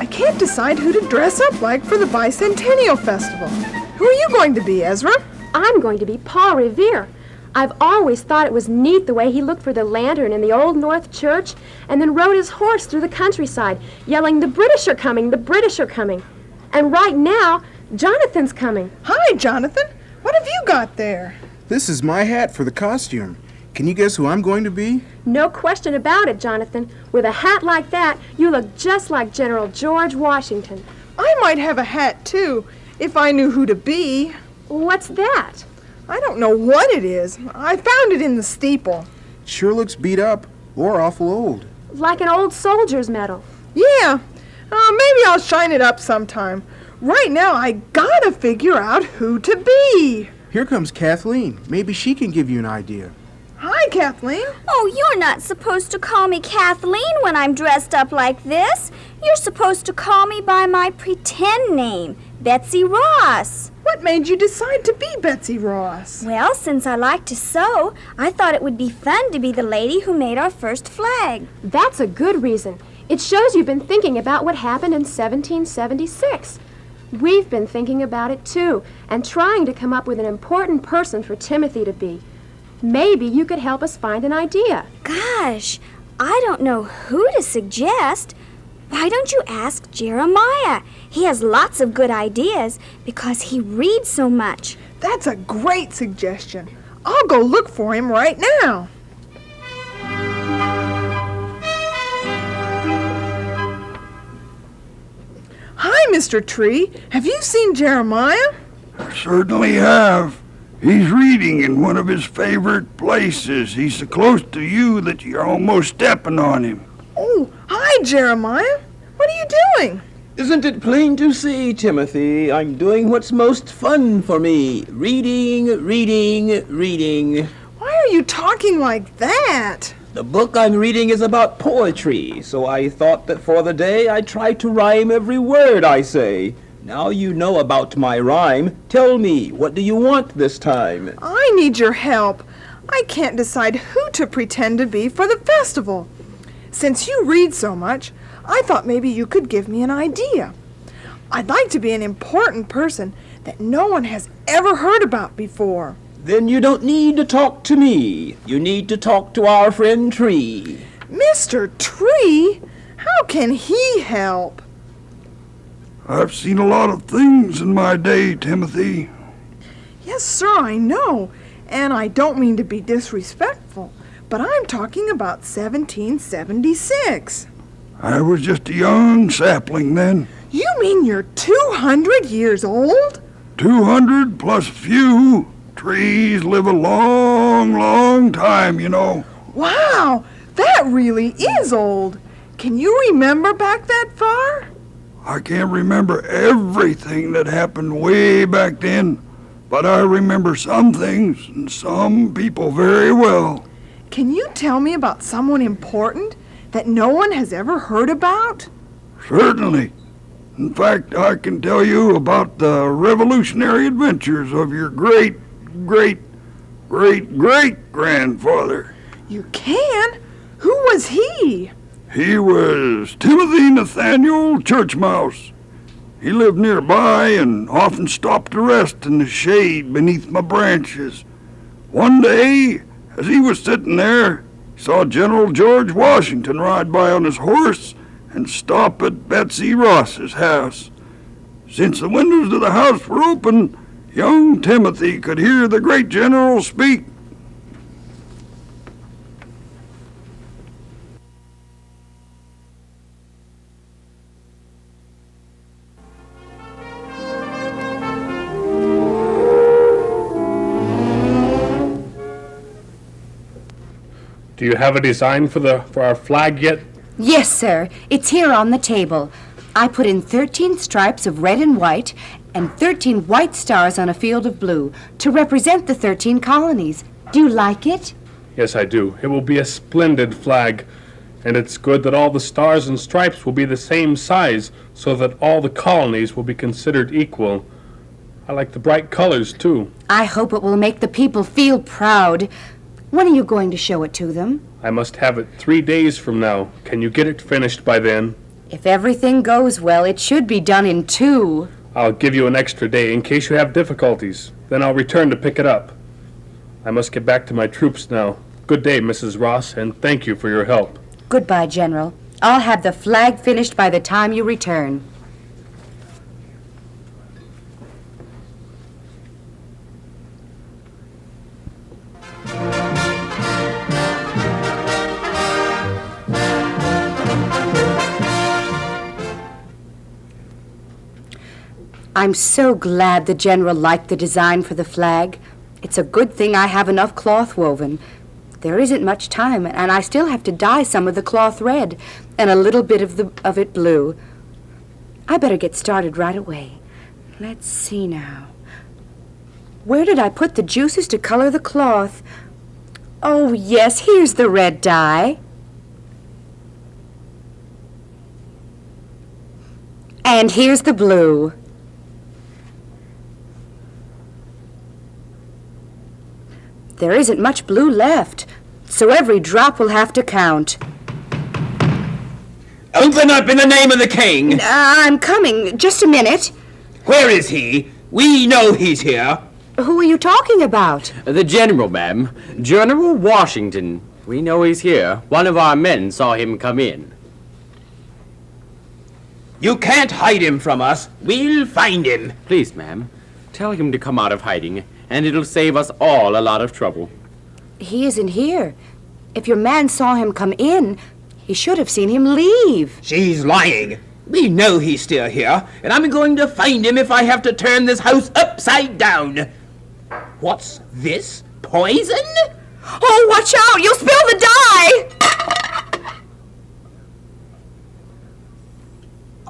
I can't decide who to dress up like for the Bicentennial Festival. Who are you going to be, Ezra? I'm going to be Paul Revere. I've always thought it was neat the way he looked for the lantern in the Old North Church and then rode his horse through the countryside, yelling, "The British are coming, the British are coming." And right now, Jonathan's coming. Hi, Jonathan. What have you got there? This is my hat for the costume. Can you guess who I'm going to be? No question about it, Jonathan. With a hat like that, you look just like General George Washington. I might have a hat, too, if I knew who to be. What's that? I don't know what it is. I found it in the steeple. It sure looks beat up or awful old. Like an old soldier's medal. Yeah. Maybe I'll shine it up sometime. Right now, I gotta figure out who to be. Here comes Kathleen. Maybe she can give you an idea. Hi, Kathleen. Oh, you're not supposed to call me Kathleen when I'm dressed up like this. You're supposed to call me by my pretend name, Betsy Ross. What made you decide to be Betsy Ross? Well, since I like to sew, I thought it would be fun to be the lady who made our first flag. That's a good reason. It shows you've been thinking about what happened in 1776. We've been thinking about it, too, and trying to come up with an important person for Timothy to be. Maybe you could help us find an idea. Gosh, I don't know who to suggest. Why don't you ask Jeremiah? He has lots of good ideas because he reads so much. That's a great suggestion. I'll go look for him right now. Hi, Mr. Tree. Have you seen Jeremiah? I certainly have. He's reading in one of his favorite places. He's so close to you that you're almost stepping on him. Oh, hi, Jeremiah. What are you doing? Isn't it plain to see, Timothy? I'm doing what's most fun for me. Reading, reading, reading. Why are you talking like that? The book I'm reading is about poetry, so I thought that for the day I'd try to rhyme every word I say. Now you know about my rhyme. Tell me, what do you want this time? I need your help. I can't decide who to pretend to be for the festival. Since you read so much, I thought maybe you could give me an idea. I'd like to be an important person that no one has ever heard about before. Then you don't need to talk to me. You need to talk to our friend Tree. Mr. Tree? How can he help? I've seen a lot of things in my day, Timothy. Yes, sir, I know. And I don't mean to be disrespectful, but I'm talking about 1776. I was just a young sapling then. You mean you're 200 years old? 200 plus a few. Trees live a long, long time, you know. Wow, that really is old. Can you remember back that far? I can't remember everything that happened way back then, but I remember some things and some people very well. Can you tell me about someone important that no one has ever heard about? Certainly. In fact, I can tell you about the revolutionary adventures of your great-great-great-great-grandfather. You can? Who was he? He was Timothy Nathanial Churchmouse. He lived nearby and often stopped to rest in the shade beneath my branches. One day, as he was sitting there, he saw General George Washington ride by on his horse and stop at Betsy Ross's house. Since the windows of the house were open, young Timothy could hear the great general speak. Do you have a design for our flag yet? Yes, sir. It's here on the table. I put in 13 stripes of red and white and 13 white stars on a field of blue to represent the 13 colonies. Do you like it? Yes, I do. It will be a splendid flag. And it's good that all the stars and stripes will be the same size so that all the colonies will be considered equal. I like the bright colors, too. I hope it will make the people feel proud. When are you going to show it to them? I must have it 3 days from now. Can you get it finished by then? If everything goes well, it should be done in 2. I'll give you an extra day in case you have difficulties. Then I'll return to pick it up. I must get back to my troops now. Good day, Mrs. Ross, and thank you for your help. Goodbye, General. I'll have the flag finished by the time you return. I'm so glad the General liked the design for the flag. It's a good thing I have enough cloth woven. There isn't much time, and I still have to dye some of the cloth red and a little bit of it blue. I better get started right away. Let's see now. Where did I put the juices to color the cloth? Oh, yes, here's the red dye. And here's the blue. There isn't much blue left, so every drop will have to count. Open up in the name of the king! I'm coming. Just a minute. Where is he? We know he's here. Who are you talking about? The General, ma'am. General Washington. We know he's here. One of our men saw him come in. You can't hide him from us. We'll find him. Please, ma'am, tell him to come out of hiding, and it'll save us all a lot of trouble. He isn't here. If your man saw him come in, he should have seen him leave. She's lying. We know he's still here, and I'm going to find him if I have to turn this house upside down. What's this? Poison? Oh, watch out! You'll spill the dye!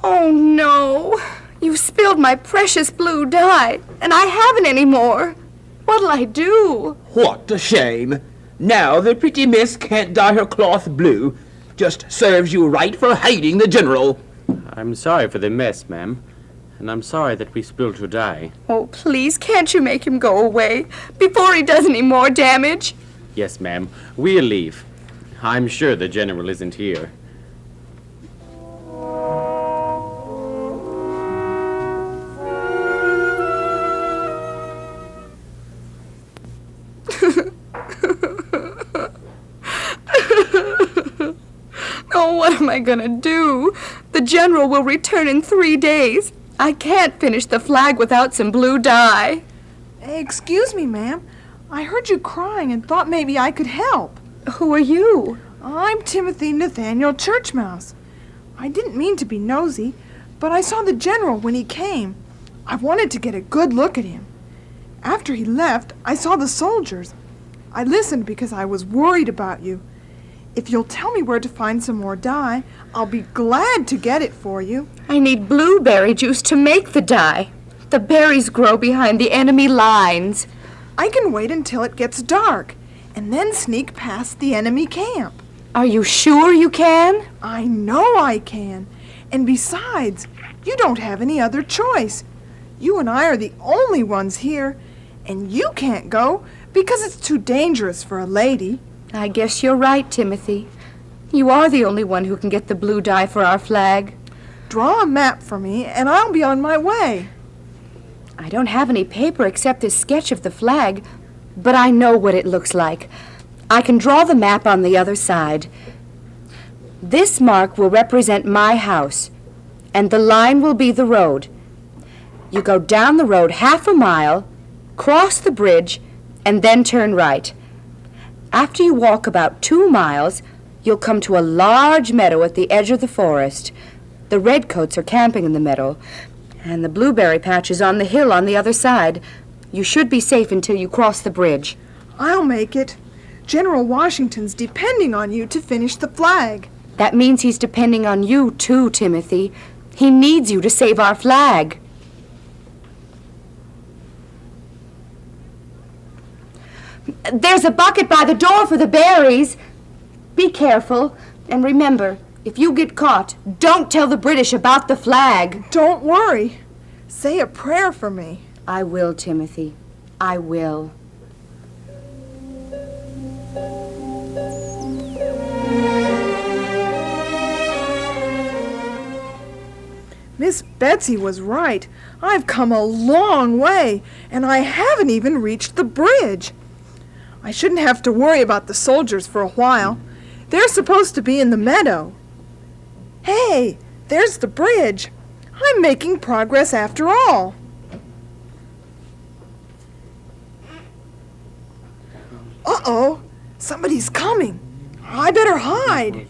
Oh, no. You've spilled my precious blue dye, and I haven't any more. What'll I do? What a shame. Now the pretty miss can't dye her cloth blue. Just serves you right for hiding the General. I'm sorry for the mess, ma'am, and I'm sorry that we spilled your dye. Oh, please, can't you make him go away before he does any more damage? Yes, ma'am, we'll leave. I'm sure the General isn't here. Oh, what am I gonna do? The General will return in 3 days. I can't finish the flag without some blue dye. Excuse me, ma'am. I heard you crying and thought maybe I could help. Who are you? I'm Timothy Nathanial Churchmouse. I didn't mean to be nosy, but I saw the General when he came. I wanted to get a good look at him. After he left, I saw the soldiers. I listened because I was worried about you. If you'll tell me where to find some more dye, I'll be glad to get it for you. I need blueberry juice to make the dye. The berries grow behind the enemy lines. I can wait until it gets dark, and then sneak past the enemy camp. Are you sure you can? I know I can. And besides, you don't have any other choice. You and I are the only ones here, and you can't go because it's too dangerous for a lady. I guess you're right, Timothy. You are the only one who can get the blue dye for our flag. Draw a map for me, and I'll be on my way. I don't have any paper except this sketch of the flag, but I know what it looks like. I can draw the map on the other side. This mark will represent my house, and the line will be the road. You go down the road half a mile, cross the bridge, and then turn right. After you walk about 2 miles, you'll come to a large meadow at the edge of the forest. The redcoats are camping in the meadow, and the blueberry patch is on the hill on the other side. You should be safe until you cross the bridge. I'll make it. General Washington's depending on you to finish the flag. That means he's depending on you, too, Timothy. He needs you to save our flag. There's a bucket by the door for the berries. Be careful, and remember, if you get caught, don't tell the British about the flag. Don't worry. Say a prayer for me. I will, Timothy. I will. Miss Betsy was right. I've come a long way, and I haven't even reached the bridge. I shouldn't have to worry about the soldiers for a while. They're supposed to be in the meadow. Hey, there's the bridge. I'm making progress after all. Uh-oh, somebody's coming. I better hide.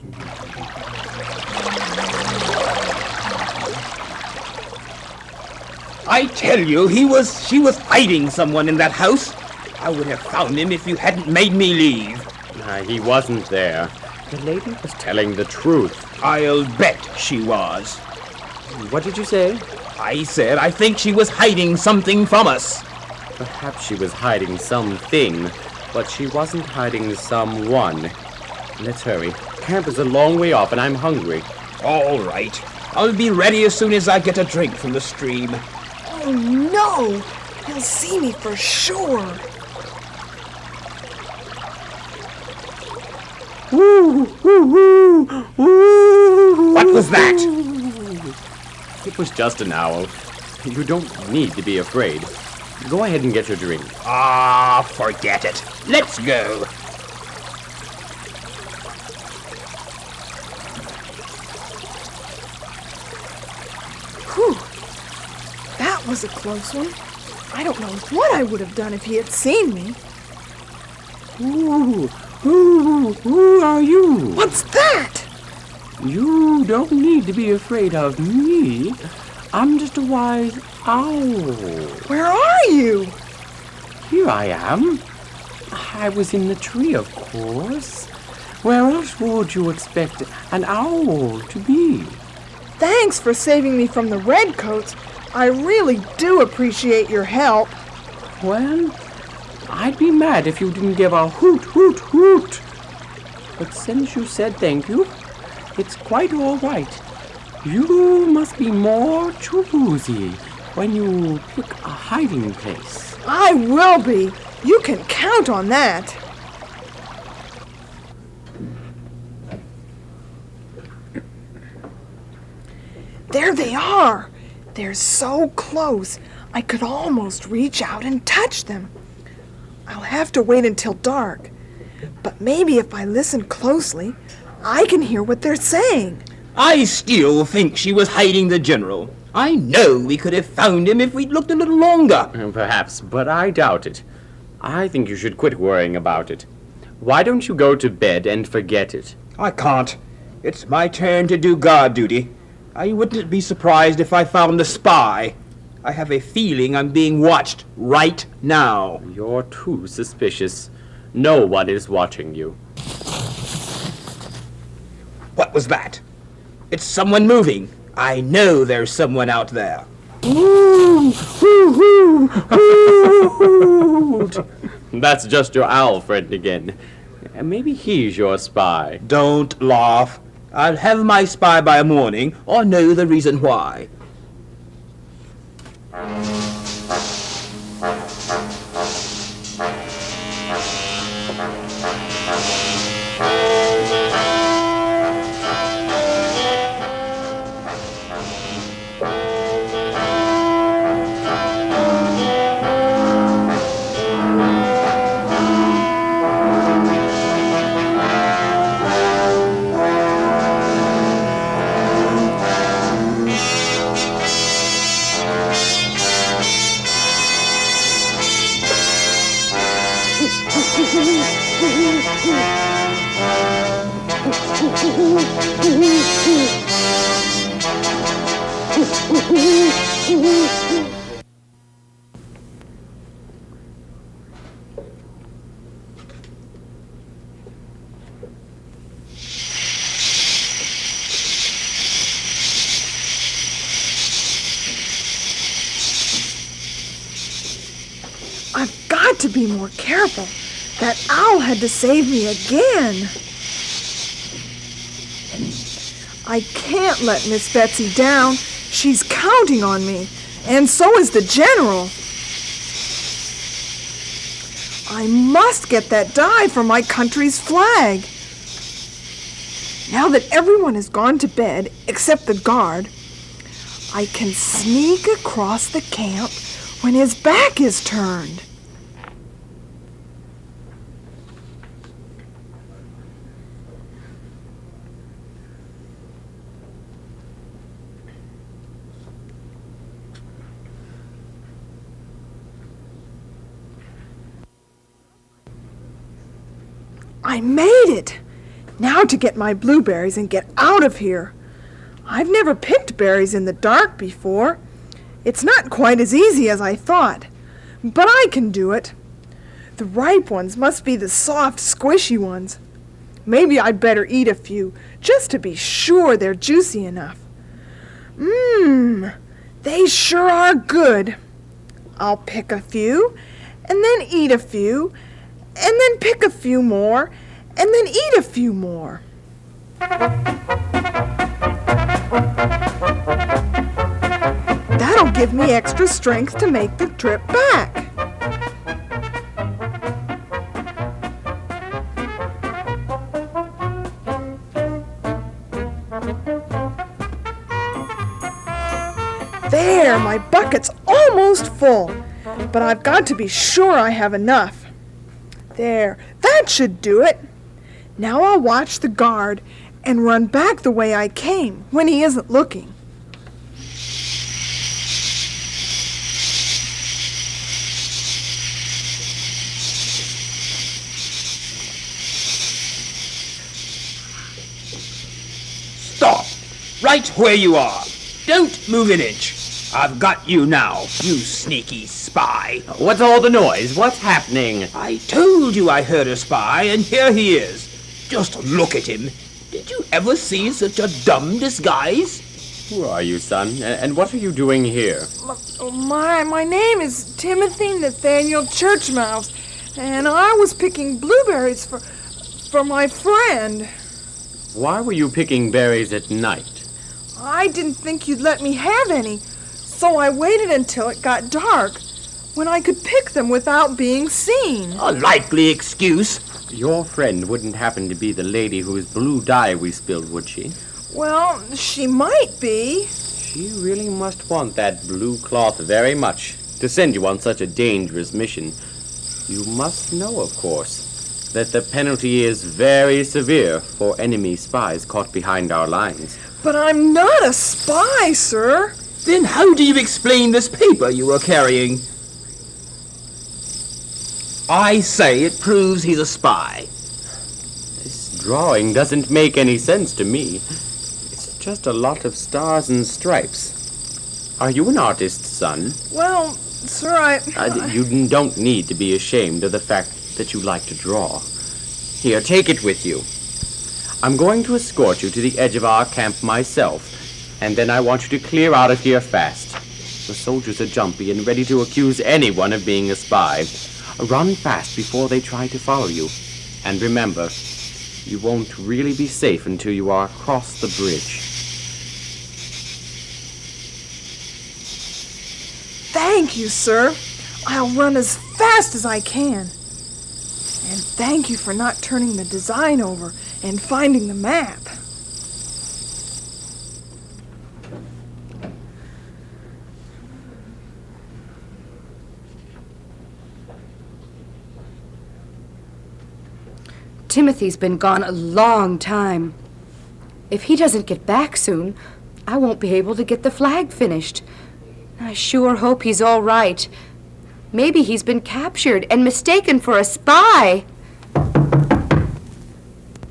I tell you, she was hiding someone in that house. I would have found him if you hadn't made me leave. He wasn't there. The lady was telling the truth. I'll bet she was. What did you say? I said I think she was hiding something from us. Perhaps she was hiding something, but she wasn't hiding someone. Let's hurry. Camp is a long way off and I'm hungry. All right. I'll be ready as soon as I get a drink from the stream. Oh no! He'll see me for sure. What was that? It was just an owl. You don't need to be afraid. Go ahead and get your drink. Ah, forget it. Let's go. Whew. That was a close one. I don't know what I would have done if he had seen me. Who are you? What's that? You don't need to be afraid of me. I'm just a wise owl. Where are you? Here I am. I was in the tree, of course. Where else would you expect an owl to be? Thanks for saving me from the redcoats. I really do appreciate your help. Well, I'd be mad if you didn't give a hoot, hoot, hoot. But since you said thank you, it's quite all right. You must be more choosy when you pick a hiding place. I will be. You can count on that. There they are. They're so close. I could almost reach out and touch them. I'll have to wait until dark. But maybe if I listen closely, I can hear what they're saying. I still think she was hiding the general. I know we could have found him if we'd looked a little longer. Perhaps, but I doubt it. I think you should quit worrying about it. Why don't you go to bed and forget it? I can't. It's my turn to do guard duty. I wouldn't be surprised if I found a spy. I have a feeling I'm being watched right now. You're too suspicious. No one is watching you. What was that? It's someone moving. I know there's someone out there. That's just your owl friend again. Maybe he's your spy. Don't laugh. I'll have my spy by morning, or know the reason why. to be more careful. That owl had to save me again. I can't let Miss Betsy down. She's counting on me, and so is the general. I must get that dye for my country's flag. Now that everyone has gone to bed, except the guard, I can sneak across the camp when his back is turned. I made it! Now to get my blueberries and get out of here. I've never picked berries in the dark before. It's not quite as easy as I thought, but I can do it. The ripe ones must be the soft, squishy ones. Maybe I'd better eat a few, just to be sure they're juicy enough. They sure are good. I'll pick a few, and then eat a few, and then pick a few more, and then eat a few more. That'll give me extra strength to make the trip back. There, my bucket's almost full, but I've got to be sure I have enough. There, that should do it. Now I'll watch the guard and run back the way I came when he isn't looking. Stop! Right where you are. Don't move an inch. I've got you now, you sneaky spy. What's all the noise? What's happening? I told you I heard a spy, and here he is. Just look at him. Did you ever see such a dumb disguise? Who are you, son? And what are you doing here? My name is Timothy Nathaniel Churchmouse, and I was picking blueberries for my friend. Why were you picking berries at night? I didn't think you'd let me have any, so I waited until it got dark, when I could pick them without being seen. A likely excuse. Your friend wouldn't happen to be the lady whose blue dye we spilled, would she? Well, she might be. She really must want that blue cloth very much to send you on such a dangerous mission. You must know, of course, that the penalty is very severe for enemy spies caught behind our lines. But I'm not a spy, sir. Then how do you explain this paper you are carrying? I say it proves he's a spy. This drawing doesn't make any sense to me. It's just a lot of stars and stripes. Are you an artist, son? Well, sir, You don't need to be ashamed of the fact that you like to draw. Here, take it with you. I'm going to escort you to the edge of our camp myself, and then I want you to clear out of here fast. The soldiers are jumpy and ready to accuse anyone of being a spy. Run fast before they try to follow you. And remember, you won't really be safe until you are across the bridge. Thank you, sir. I'll run as fast as I can. And thank you for not turning the design over and finding the map. Timothy's been gone a long time. If he doesn't get back soon, I won't be able to get the flag finished. I sure hope he's all right. Maybe he's been captured and mistaken for a spy.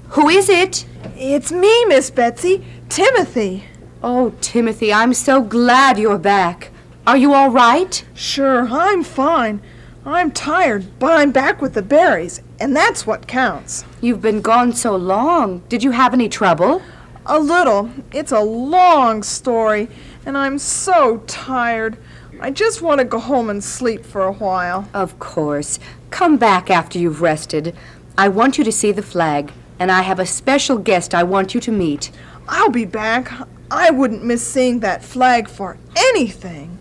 Who is it? It's me, Miss Betsy. Timothy. Oh, Timothy, I'm so glad you're back. Are you all right? Sure, I'm fine. I'm tired, but I'm back with the berries, and that's what counts. You've been gone so long. Did you have any trouble? A little. It's a long story, and I'm so tired. I just want to go home and sleep for a while. Of course. Come back after you've rested. I want you to see the flag, and I have a special guest I want you to meet. I'll be back. I wouldn't miss seeing that flag for anything.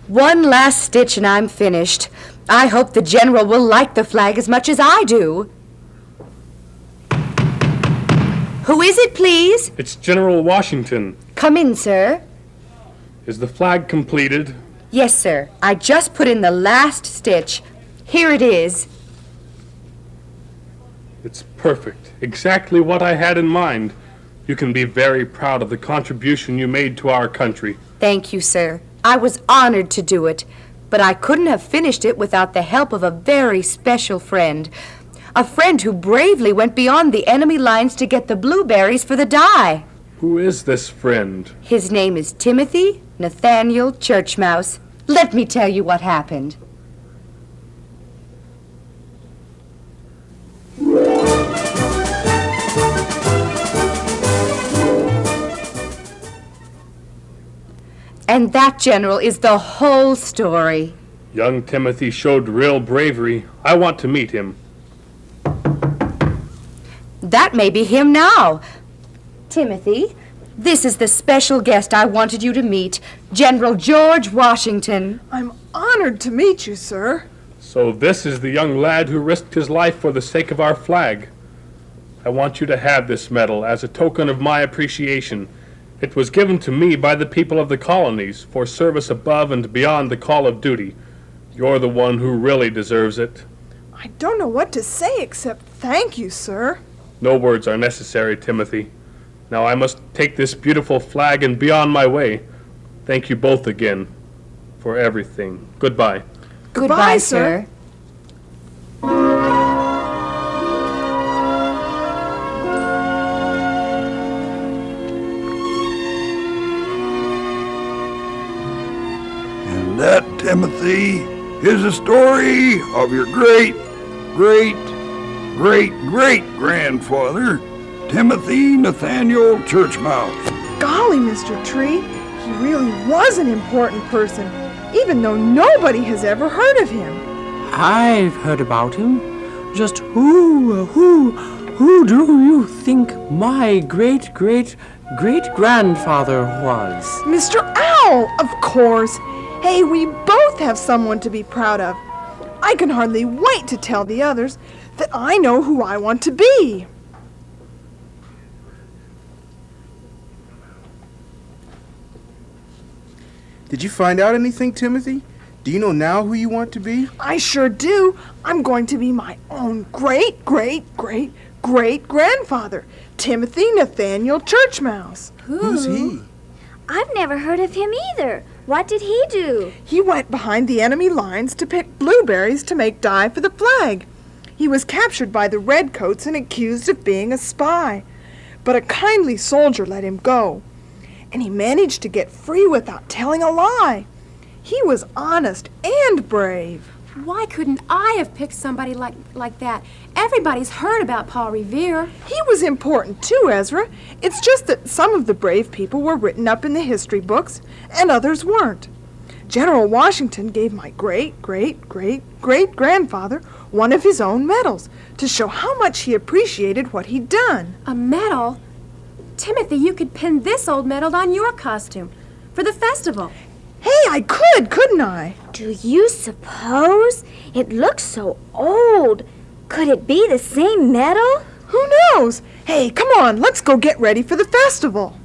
One last stitch and I'm finished. I hope the General will like the flag as much as I do. Who is it, please? It's General Washington. Come in, sir. Is the flag completed? Yes, sir. I just put in the last stitch. Here it is. It's perfect. Exactly what I had in mind. You can be very proud of the contribution you made to our country. Thank you, sir. I was honored to do it, but I couldn't have finished it without the help of a very special friend. A friend who bravely went beyond the enemy lines to get the blueberries for the dye. Who is this friend? His name is Timothy Nathaniel Churchmouse. Let me tell you what happened. And that, General, is the whole story. Young Timothy showed real bravery. I want to meet him. That may be him now. Timothy, this is the special guest I wanted you to meet, General George Washington. I'm honored to meet you, sir. So this is the young lad who risked his life for the sake of our flag. I want you to have this medal as a token of my appreciation. It was given to me by the people of the colonies for service above and beyond the call of duty. You're the one who really deserves it. I don't know what to say except thank you, sir. No words are necessary, Timothy. Now I must take this beautiful flag and be on my way. Thank you both again for everything. Goodbye. Goodbye, sir. And that, Timothy, is the story of your great-great-great-great-grandfather, Timothy Nathaniel Churchmouse. Golly, Mr. Tree, he really was an important person, even though nobody has ever heard of him. I've heard about him. Just who do you think my great-great-great-grandfather was? Mr. Owl, of course. Hey, we both have someone to be proud of. I can hardly wait to tell the others that I know who I want to be. Did you find out anything, Timothy? Do you know now who you want to be? I sure do. I'm going to be my own great-great-great-great-grandfather, Timothy Nathaniel Churchmouse. Who's he? I've never heard of him either. What did he do? He went behind the enemy lines to pick blueberries to make dye for the flag. He was captured by the redcoats and accused of being a spy. But a kindly soldier let him go, and he managed to get free without telling a lie. He was honest and brave. Why couldn't I have picked somebody like that? Everybody's heard about Paul Revere. He was important too, Ezra. It's just that some of the brave people were written up in the history books and others weren't. General Washington gave my great-great-great-great-grandfather one of his own medals to show how much he appreciated what he'd done. A medal? Timothy, you could pin this old medal on your costume for the festival. Hey, I couldn't I? Do you suppose? It looks so old. Could it be the same medal? Who knows? Hey, come on, let's go get ready for the festival.